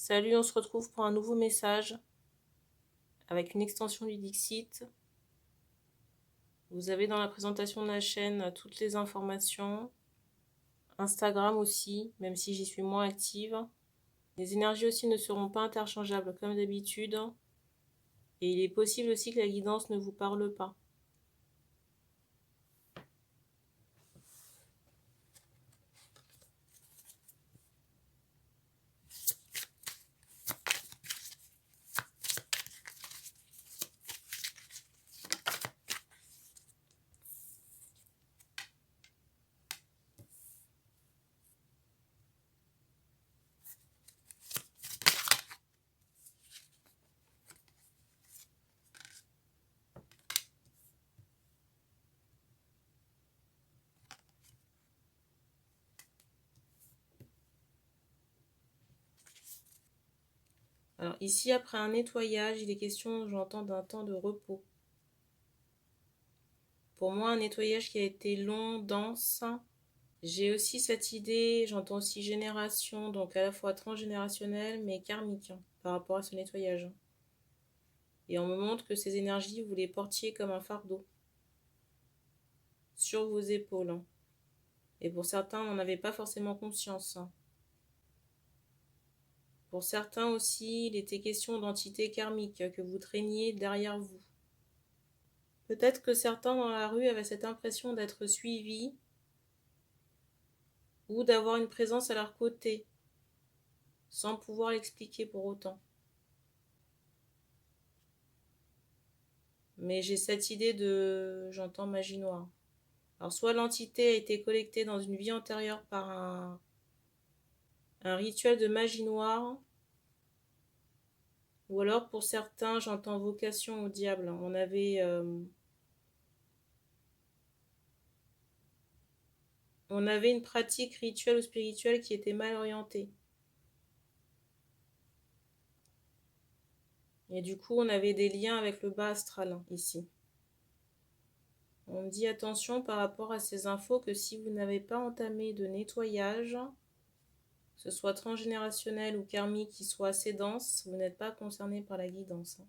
Salut, on se retrouve pour un nouveau message avec une extension du Dixit. Vous avez dans la présentation de la chaîne toutes les informations. Instagram aussi, même si j'y suis moins active. Les énergies aussi ne seront pas interchangeables comme d'habitude. Et il est possible aussi que la guidance ne vous parle pas. Alors ici, après un nettoyage, il est question, j'entends, d'un temps de repos. Pour moi, un nettoyage qui a été long, dense. J'ai aussi cette idée, j'entends aussi génération, donc à la fois transgénérationnelle mais karmique par rapport à ce nettoyage. Et on me montre que ces énergies, vous les portiez comme un fardeau sur vos épaules. Et pour certains, on n'en avait pas forcément conscience. Pour certains aussi, il était question d'entités karmiques que vous traîniez derrière vous. Peut-être que certains dans la rue avaient cette impression d'être suivis ou d'avoir une présence à leur côté, sans pouvoir l'expliquer pour autant. Mais j'ai cette idée de, j'entends magie noire. Alors soit l'entité a été collectée dans une vie antérieure par un rituel de magie noire, ou alors pour certains, j'entends vocation au diable. On avait une pratique rituelle ou spirituelle qui était mal orientée. Et du coup, on avait des liens avec le bas astral, ici. On me dit attention par rapport à ces infos que si vous n'avez pas entamé de nettoyage, que ce soit transgénérationnel ou karmique, qui soit assez dense, vous n'êtes pas concerné par la guidance.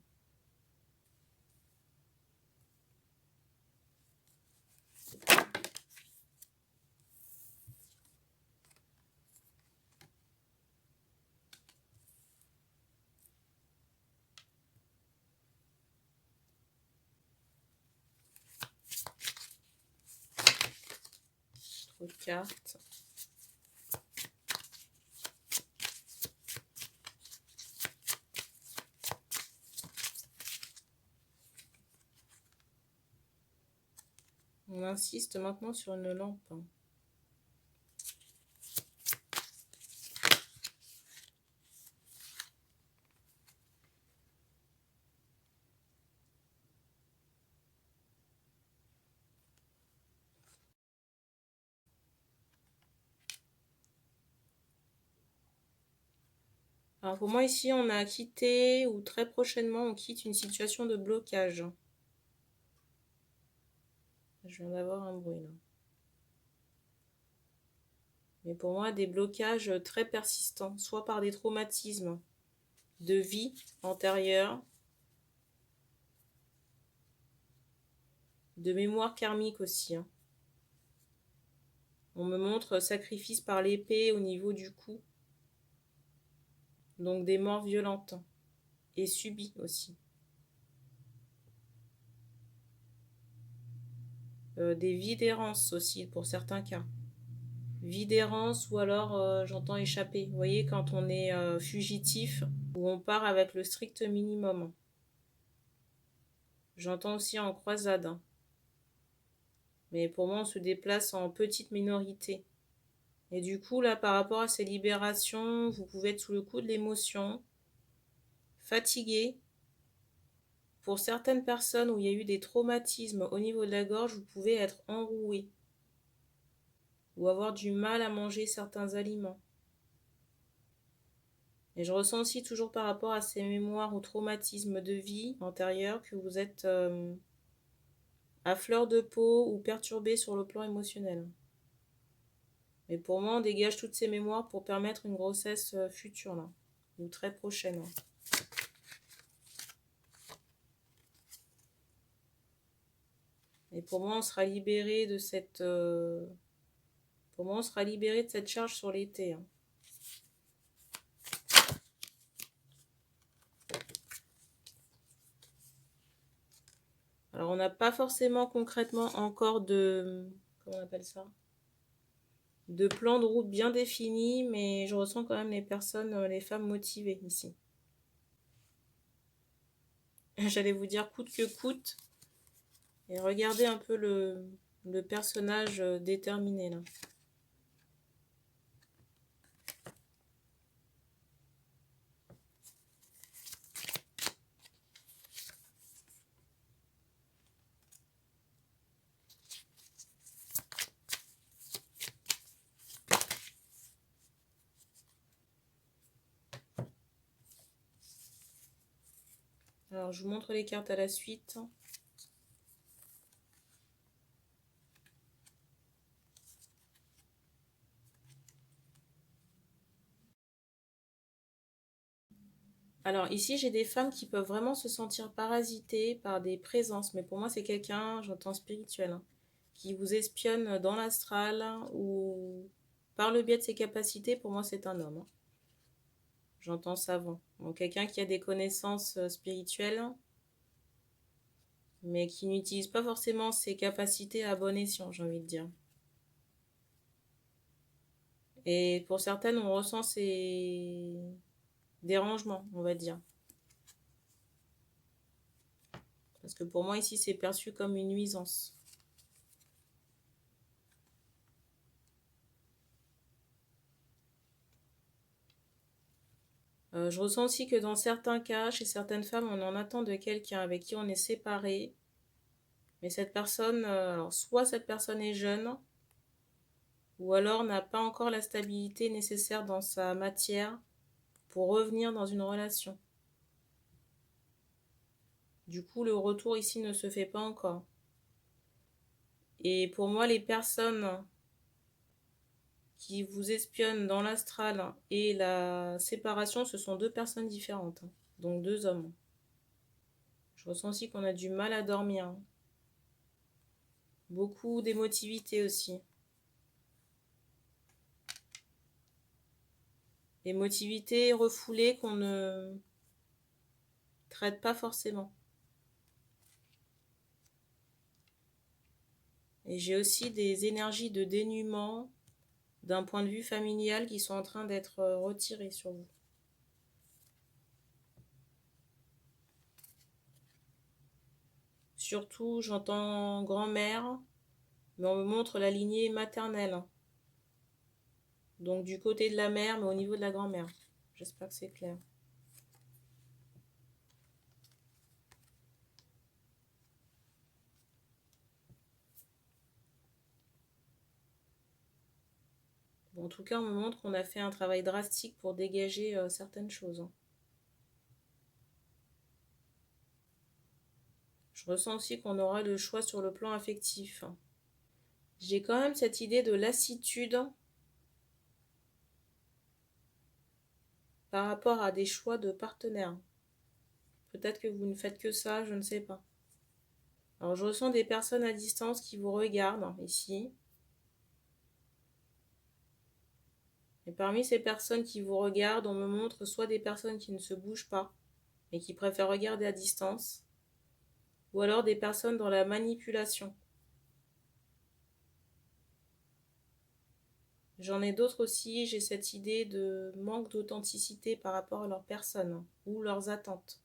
4. On insiste maintenant sur une lampe. Alors pour moi ici, on a quitté, ou très prochainement, on quitte une situation de blocage. Je viens d'avoir un bruit là. Mais pour moi, des blocages très persistants, soit par des traumatismes de vie antérieure, de mémoire karmique aussi. On me montre sacrifice par l'épée au niveau du cou. Donc des morts violentes et subies aussi. Des vies d'errance aussi pour certains cas. Vie d'errance ou alors j'entends échapper. Vous voyez quand on est fugitif ou on part avec le strict minimum. J'entends aussi en croisade. Mais pour moi on se déplace en petite minorité. Et du coup là par rapport à ces libérations, vous pouvez être sous le coup de l'émotion, fatigué. Pour certaines personnes où il y a eu des traumatismes au niveau de la gorge, vous pouvez être enroué ou avoir du mal à manger certains aliments. Et je ressens aussi toujours par rapport à ces mémoires ou traumatismes de vie antérieure que vous êtes à fleur de peau ou perturbé sur le plan émotionnel. Mais pour moi, on dégage toutes ces mémoires pour permettre une grossesse future là. ou très prochaine. Et pour moi, on sera libéré de cette... pour moi, on sera libéré de cette charge sur l'été. Hein. Alors, on n'a pas forcément concrètement encore de... Comment on appelle ça? De plan de route bien défini, mais je ressens quand même les personnes, les femmes motivées ici. J'allais vous dire coûte que coûte. Et regardez un peu le personnage déterminé là. Alors, je vous montre les cartes à la suite. Alors, ici, j'ai des femmes qui peuvent vraiment se sentir parasitées par des présences. Mais pour moi, c'est quelqu'un, j'entends spirituel, hein, qui vous espionne dans l'astral ou par le biais de ses capacités. Pour moi, c'est un homme. Hein. J'entends savant. Donc, quelqu'un qui a des connaissances spirituelles, mais qui n'utilise pas forcément ses capacités à bon escient, j'ai envie de dire. Et pour certaines, on ressent ces dérangements, on va dire. Parce que pour moi, ici, c'est perçu comme une nuisance. Je ressens aussi que dans certains cas, chez certaines femmes, on en attend de quelqu'un avec qui on est séparé. Mais cette personne, alors soit cette personne est jeune, ou alors n'a pas encore la stabilité nécessaire dans sa matière pour revenir dans une relation. Du coup, le retour ici ne se fait pas encore. Et pour moi, les personnes qui vous espionnent dans l'astral et la séparation, ce sont deux personnes différentes. Donc deux hommes. Je ressens aussi qu'on a du mal à dormir. Beaucoup d'émotivité aussi. Émotivité refoulée qu'on ne traite pas forcément. Et j'ai aussi des énergies de dénuement d'un point de vue familial qui sont en train d'être retirées sur vous. Surtout, j'entends grand-mère, mais on me montre la lignée maternelle. Donc du côté de la mère, mais au niveau de la grand-mère. J'espère que c'est clair. Bon, en tout cas, on me montre qu'on a fait un travail drastique pour dégager certaines choses. Hein. Je ressens aussi qu'on aura le choix sur le plan affectif. J'ai quand même cette idée de lassitude par rapport à des choix de partenaires. Peut-être que vous ne faites que ça, je ne sais pas. Alors, je ressens des personnes à distance qui vous regardent ici. Et parmi ces personnes qui vous regardent, on me montre soit des personnes qui ne se bougent pas et qui préfèrent regarder à distance, ou alors des personnes dans la manipulation. J'en ai d'autres aussi, j'ai cette idée de manque d'authenticité par rapport à leur personne ou leurs attentes.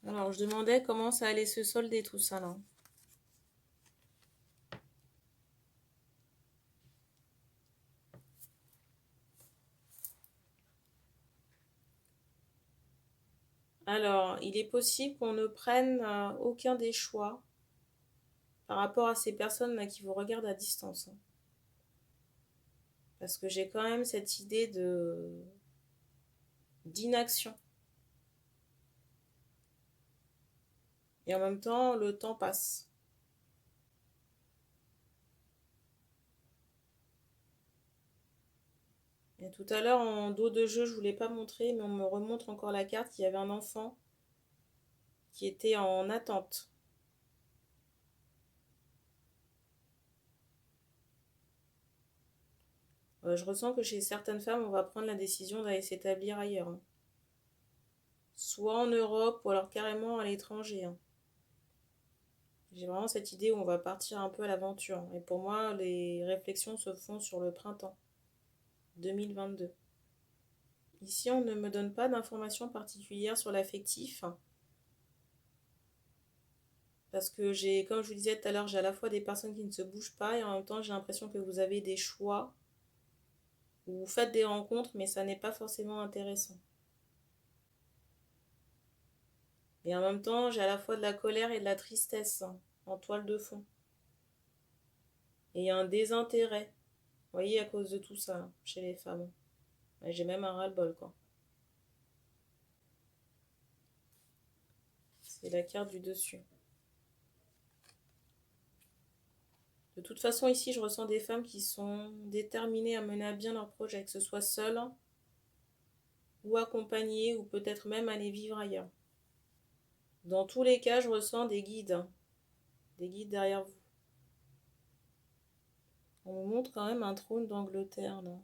Alors, je demandais comment ça allait se solder tout ça là. Alors, il est possible qu'on ne prenne aucun des choix par rapport à ces personnes là qui vous regardent à distance. Hein. Parce que j'ai quand même cette idée de d'inaction. Et en même temps, le temps passe. Et tout à l'heure, en dos de jeu, je ne voulais pas montrer, mais on me remontre encore la carte. Il y avait un enfant qui était en attente. Je ressens que chez certaines femmes, on va prendre la décision d'aller s'établir ailleurs, hein. Soit en Europe, ou alors carrément à l'étranger, hein. J'ai vraiment cette idée où on va partir un peu à l'aventure, hein. Et pour moi, les réflexions se font sur le printemps 2022. Ici, on ne me donne pas d'informations particulières sur l'affectif, parce que j'ai, comme je vous disais tout à l'heure, j'ai à la fois des personnes qui ne se bougent pas et en même temps, j'ai l'impression que vous avez des choix, ou vous faites des rencontres, mais ça n'est pas forcément intéressant. Et en même temps, j'ai à la fois de la colère et de la tristesse, hein, en toile de fond. Et il y a un désintérêt, vous voyez, à cause de tout ça, hein, chez les femmes. Et j'ai même un ras-le-bol, quoi. C'est la carte du dessus. De toute façon, ici, je ressens des femmes qui sont déterminées à mener à bien leur projet, que ce soit seules ou accompagnées, ou peut-être même aller vivre ailleurs. Dans tous les cas, je ressens des guides, hein, des guides derrière vous. On me montre quand même un trône d'Angleterre, là.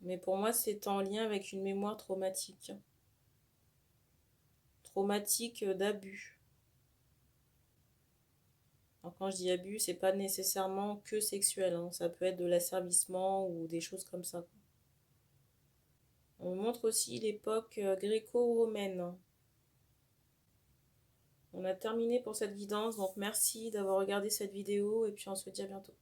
Mais pour moi, c'est en lien avec une mémoire traumatique. Traumatique d'abus. Alors quand je dis abus, c'est pas nécessairement que sexuel, hein. Ça peut être de l'asservissement ou des choses comme ça. On montre aussi l'époque gréco-romaine. On a terminé pour cette guidance, donc merci d'avoir regardé cette vidéo et puis on se dit à bientôt.